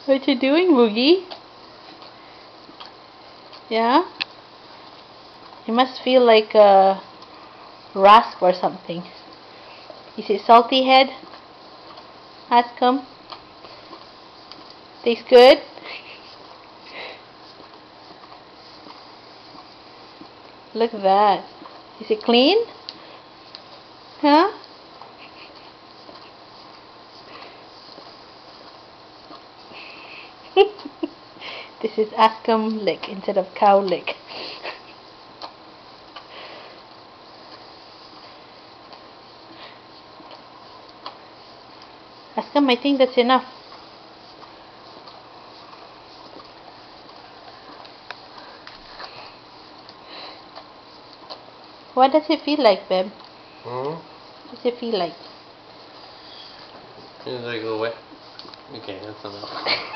What you doing, Boogie? Yeah? You must feel like a rasp or something. Is it salty head? Ask him. Tastes good? Look at that. Is it clean? Huh? This is Ascom lick instead of cow lick. Ascom, I think that's enough. What does it feel like, babe? Hmm? What does it feel like? Feels like a little wet. Okay, that's enough.